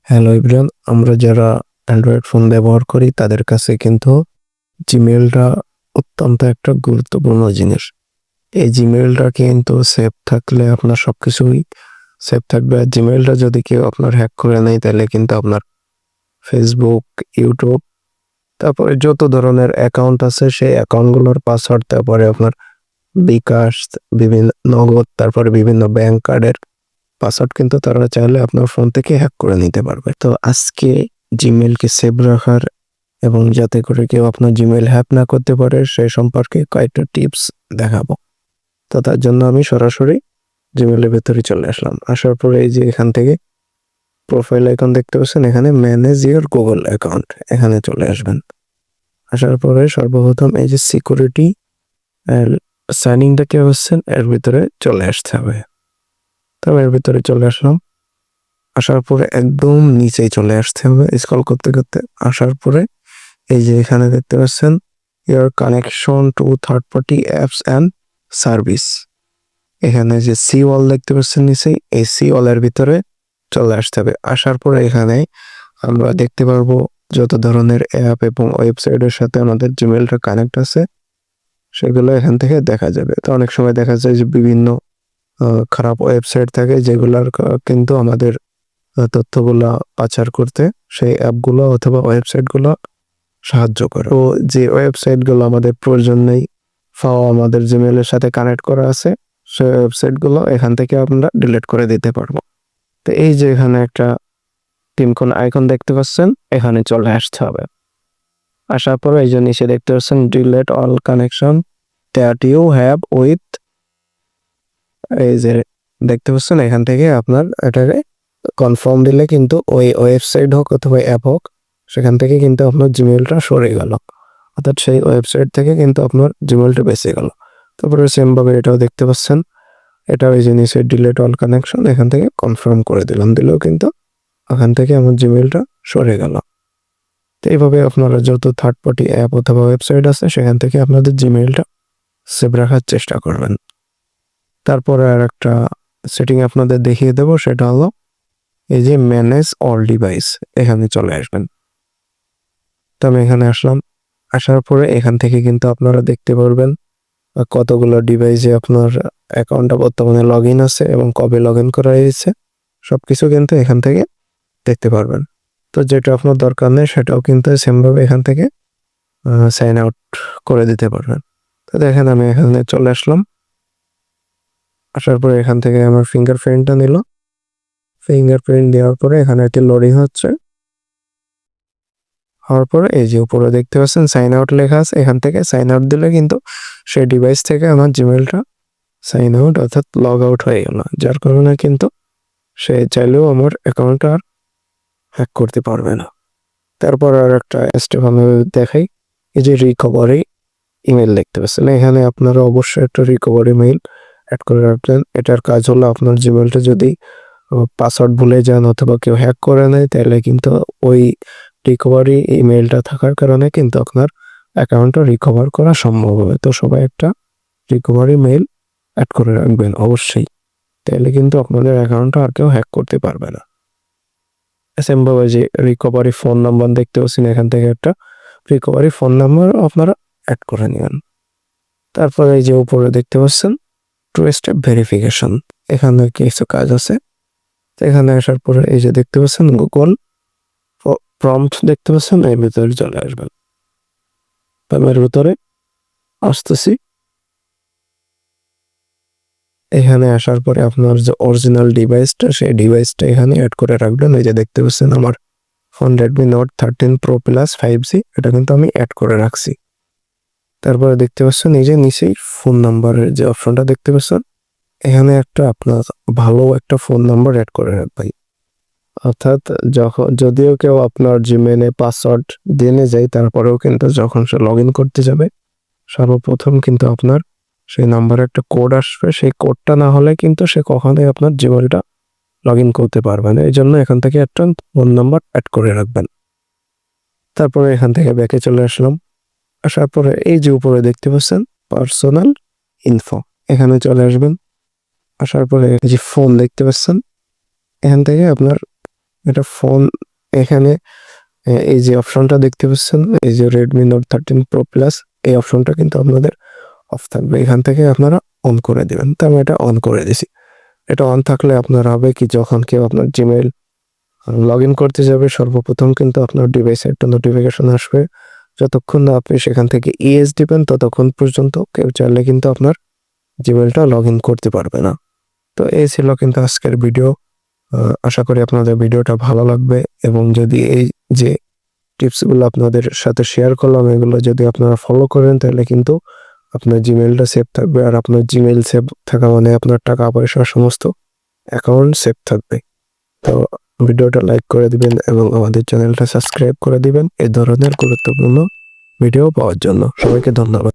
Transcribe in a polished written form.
Hello everyone, আমরা যারা Android phone ব্যবহার করি তাদের কাছে কিন্তু জিমেইলটা অত্যন্ত একটা গুরুত্বপূর্ণ জিনিস। এই জিমেইলটা কিন্তু সেভ থাকলে আপনার সবকিছুই সেভ থাকবে। আর জিমেইলটা যদি কেউ আপনার হ্যাক করে নেয় তাহলে কিন্তু আপনার ফেসবুক, ইউটিউব, তারপরে যত ধরনের অ্যাকাউন্ট আছে সেই অ্যাকাউন্টগুলোর পাসওয়ার্ড, তারপরে আপনার বিকাশ, বিভিন্ন নগদ, তারপরে বিভিন্ন ব্যাংক কার্ডের পাসওয়ার্ড কিন্তু তারা চাইলে আপনার ফোন থেকে হ্যাক করে নিতে পারবে। তো আজকে জিমেইলকে সেভ রাখার এবং যাতে করে কেউ আপনার জিমেইল হ্যাক না করতে পারে সেই সম্পর্কে কয়েকটা টিপস দেখাবো। তো তার জন্য আমি সরাসরি জিমেইলের ভেতরে চলে আসলাম। আসার পরে এই যে এখান থেকে প্রোফাইল আইকন দেখতে পাচ্ছেন, এখানে ম্যানেজ ইওর গুগল অ্যাকাউন্ট, এখানে চলে আসবেন। আসার পরে সর্বপ্রথম এই যে সিকিউরিটি সাইনিংটা কে হচ্ছেন এর ভিতরে চলে আসতে হবে। তবে এর ভিতরে চলে আসলাম। আসার পরে একদম নিচেই চলে আসতে হবে স্ক্রল করতে করতে। আসার পরে এই যে এখানে দেখতে পাচ্ছেন your connection to third party apps and service, এখানে যে সি ওয়াল দেখতে পাচ্ছেন নিচেই, এই সি ওয়ালের ভিতরে চলে আসতে হবে। আসার পরে এখানে আমরা দেখতে পারবো যত ধরনের অ্যাপ এবং ওয়েবসাইটের সাথে আমাদের জিমেইলটা কানেক্ট আছে সেগুলো এখান থেকে দেখা যাবে। তো অনেক সময় দেখা যায় যে বিভিন্ন খারাপ ওয়েবসাইট থাকে যেগুলার কিন্তু আমাদের তথ্যগুলা পাচার করতে সেই অ্যাপগুলো অথবা ওয়েবসাইটগুলো সাহায্য করে। তো যে ওয়েবসাইটগুলো আমাদের প্রয়োজন নেই, ফাও আমাদের জিমেইলের সাথে কানেক্ট করা আছে, সেই ওয়েবসাইটগুলো এখান থেকে আমরা ডিলিট করে দিতে পারবো। তো এই যে এখানে একটা তিনকোণ আইকন দেখতে পাচ্ছেন, এখানে চলে আসতে হবে। আসার পরে এই যে নিচে দেখতে পাচ্ছেন delete all connection that you have with, এই যে দেখতে পাচ্ছেন এখান থেকে আপনার এটাকে কনফার্ম দিলে কিন্তু ওই ওয়েবসাইট হোক অথবা অ্যাপ হোক সেখান থেকে কিন্তু আপনার জিমেইলটা সরে গেল, অর্থাৎ সেই ওয়েবসাইট থেকে কিন্তু আপনার জিমেইলটা বেঁচে গেল। তারপরে সেমভাবে এটাও দেখতে পাচ্ছেন, এটাও এই জিনিসের ডিলিট অল কানেকশন, এখান থেকে কনফার্ম করে দিলাম, দিলেও কিন্তু ওখান থেকে আমার জিমেইলটা সরে গেল। তো এইভাবে আপনারা যত থার্ড পার্টি অ্যাপ অথবা ওয়েবসাইট আছে সেখান থেকে আপনাদের জিমেইলটা সেভ রাখার চেষ্টা করবেন। তারপরে আর একটা সেটিং আপনাদের দেখিয়ে দেবো, সেটা হলো এই যে ম্যানেজ অল ডিভাইস, এখানে চলে আসবেন। তো আমি এখানে আসলাম। আসার পরে এখান থেকে কিন্তু আপনারা দেখতে পারবেন কতগুলো ডিভাইসে আপনার অ্যাকাউন্টটা বর্তমানে লগ ইন আছে এবং কবে লগ ইন করা হয়েছে সবকিছু কিন্তু এখান থেকে দেখতে পারবেন। তো যেটা আপনার দরকার নেই সেটাও কিন্তু সেমভাবে এখান থেকে সাইন আউট করে দিতে পারবেন। তো দেখেন আমি এখানে চলে আসলাম। আসার পরে এখান থেকে আমার ফিঙ্গারপ্রিন্টটা নিল, ফিঙ্গারপ্রিন্ট দেওয়ার পরে এখানে একটি লোডিং হচ্ছে। হওয়ার পরে এই যে উপরে দেখতে পাচ্ছেন সাইন আউট লেখা আছে, এখান থেকে সাইন আউট দিলে কিন্তু সেই ডিভাইস থেকে আমার জিমেইলটা সাইন আউট অর্থাৎ লগ আউট হয়ে গেল, যার কারণে কিন্তু সে চাইলেও আমার অ্যাকাউন্টটা আর হ্যাক করতে পারবে না। তারপর আর একটা স্টেপ আমি দেখাই, এই যে রিকভারি ইমেল দেখতে পাচ্ছেন, এখানে আপনারা অবশ্যই একটা রিকভারি মেইল অ্যাড করে রাখবেন। এটার কাজ হলো আপনার জিমেইলটা যদি পাসওয়ার্ড ভুলে যান অথবা কেউ হ্যাক করে নেয় তাহলে কিন্তু ওই রিকভারি ইমেলটা থাকার কারণে কিন্তু আপনার অ্যাকাউন্টটা রিকভার করা সম্ভব হবে। তো সবাই একটা রিকভারি মেইল অ্যাড করে রাখবেন অবশ্যই, তাহলে কিন্তু আপনাদের অ্যাকাউন্টটা আর কেউ হ্যাক করতে পারবে না। সেমভাবে যে রিকভারি ফোন নাম্বার দেখতে পাচ্ছেন, এখান থেকে একটা রিকভারি ফোন নাম্বার আপনারা অ্যাড করে নেবেন। তারপরে এই যে উপরে দেখতে পাচ্ছেন টু স্টেপ ভেরিফিকেশন, এখানে কিছু কাজ আছে। তো এখানে আসার পরে এই যে দেখতে পাচ্ছেন গুগল প্রম্পট দেখতে পাচ্ছেন, এর ভিতরে চলে আসবেন। এর ভিতরে আসতেছি। এখানে আসার পরে আপনার যে অরিজিনাল ডিভাইসটা সেই ডিভাইসটা এখানে অ্যাড করে রাখবেন। এই যে দেখতে পাচ্ছেন আমার phone Redmi note 13 pro plus 5G, এটা কিন্তু আমি অ্যাড করে রাখছি। তারপরে দেখতে পাচ্ছেন এই যে নিচেই ফোন নাম্বারের যে অপশনটা দেখতে পাচ্ছেন, এখানে একটা আপনার ভালো একটা ফোন নাম্বার অ্যাড করে রাখবেন। অর্থাৎ যদিও কেউ আপনার জিমেইলে পাসওয়ার্ড দিয়ে যায় তারপরেও কিন্তু যখন সে লগ ইন করতে যাবে সর্বপ্রথম কিন্তু আপনার সেই নাম্বারে একটা কোড আসবে, সেই কোডটা না হলে কিন্তু সে কখনোই আপনার জিমেইলটা লগ ইন করতে পারবে না। এই জন্য এখান থেকে একটা ফোন নাম্বার অ্যাড করে রাখবেন। তারপরে এখান থেকে ব্যাকে চলে আসলাম। আসার পরে এই যে উপরে দেখতে পাচ্ছেন পার্সোনাল ইনফো, এখানে চলে আসবেন। আসার পরে এই যে ফোন দেখতে পাচ্ছেন, এখান থেকে আপনার এটা ফোন এখানে এই যে অপশনটা দেখতে পাচ্ছেন, এই যে Redmi Note 13 Pro Plus, এই অপশনটা কিন্তু আপনাদের অফ থাকবে। এখান থেকে আপনারা অন করে দিবেন। তো আমি এটা অন করে দিছি। এটা অন থাকলে আপনার হবে কি, যখন কেউ আপনার জিমেইল লগ ইন করতে যাবে সর্বপ্রথম কিন্তু আপনার ডিভাইসে একটা নোটিফিকেশন আসবে। যতক্ষণ না আপনি সেখান থেকে ইয়েস দিবেন ততক্ষণ পর্যন্ত কেউ চাইলে কিন্তু আপনার জিমেইলটা লগ ইন করতে পারবে না। তো এই ছিল কিন্তু আজকের ভিডিও। আশা করি আপনাদের ভিডিওটা ভালো লাগবে, এবং যদি এই যে টিপসগুলো আপনাদের সাথে শেয়ার করলাম এগুলো যদি আপনারা ফলো করেন তাহলে কিন্তু আপনার জিমেইলটা সেভ থাকবে। আর আপনার জিমেইল সেভ থাকা মানে আপনার টাকা পয়সা সমস্ত অ্যাকাউন্ট সেভ থাকবে। তো ভিডিওটা লাইক করে দিবেন এবং আমাদের চ্যানেলটা সাবস্ক্রাইব করে দিবেন এই ধরনের গুরুত্বপূর্ণ ভিডিও পাওয়ার জন্য। সবাইকে ধন্যবাদ।